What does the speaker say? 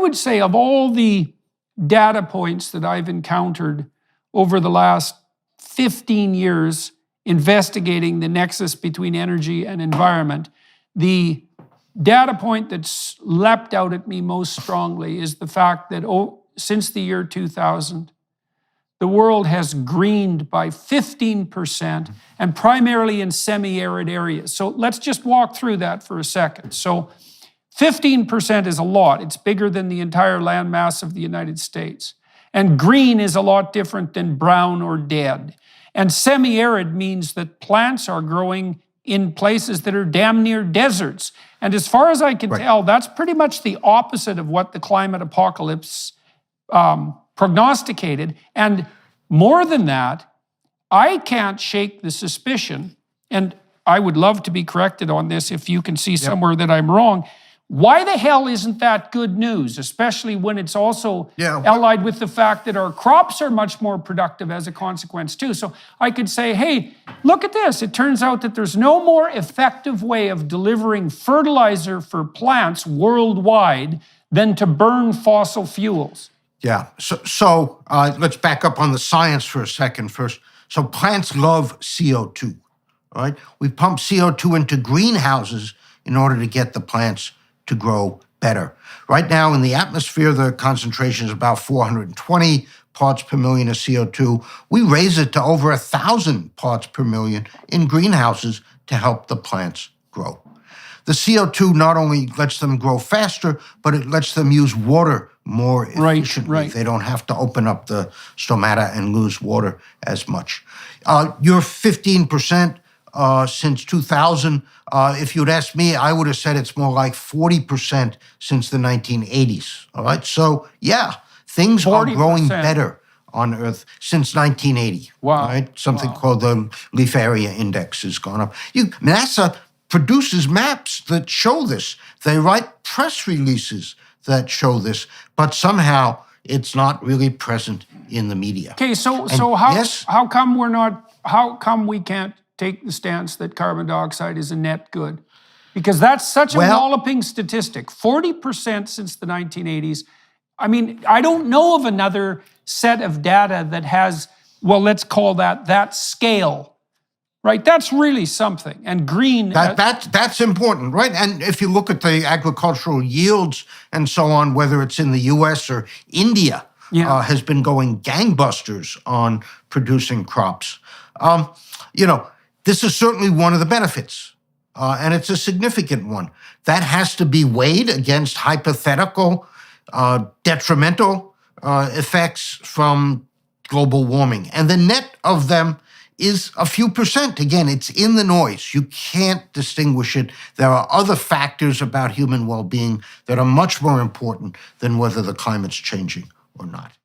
would say of all the data points that I've encountered over the last 15 years investigating the nexus between energy and environment, the data point that's leapt out at me most strongly is the fact that since the year 2000, the world has greened by 15%, and primarily in semi-arid areas. So let's just walk through that for a second. So 15% is a lot. It's bigger than the entire landmass of the United States. And green is a lot different than brown or dead. And semi-arid means that plants are growing in places that are damn near deserts. And as far as I can tell, that's pretty much the opposite of what the climate apocalypse prognosticated. And more than that, I can't shake the suspicion, and I would love to be corrected on this if you can see somewhere that I'm wrong. Why the hell isn't that good news, especially when it's also allied with the fact that our crops are much more productive as a consequence too? So I could say, hey, look at this. It turns out that there's no more effective way of delivering fertilizer for plants worldwide than to burn fossil fuels. Yeah, so let's back up on the science for a second first. So plants love CO2, right? We pump CO2 into greenhouses in order to get the plants to grow better. Right now in the atmosphere, the concentration is about 420 parts per million of CO2. We raise it to over 1,000 parts per million in greenhouses to help the plants grow. The CO2 not only lets them grow faster, but it lets them use water more efficiently. Right. They don't have to open up the stomata and lose water as much. Your 15% since 2000, if you'd asked me, I would have said it's more like 40% since the 1980s. All right, so yeah, things are growing better on Earth since 1980. Wow. Right? Something called the leaf area index has gone up. NASA produces maps that show this. They write press releases that show this, but somehow it's not really present in the media. Okay, so how come we can't take the stance that carbon dioxide is a net good? Because that's such a walloping statistic. 40% since the 1980s. I mean, I don't know of another set of data that has, well, let's call that scale. Right, that's really something. And green... That's important, right? And if you look at the agricultural yields and so on, whether it's in the US or India, has been going gangbusters on producing crops. This is certainly one of the benefits, and it's a significant one. That has to be weighed against hypothetical, detrimental effects from global warming. And the net of them is a few percent. Again, it's in the noise. You can't distinguish it. There are other factors about human well-being that are much more important than whether the climate's changing or not.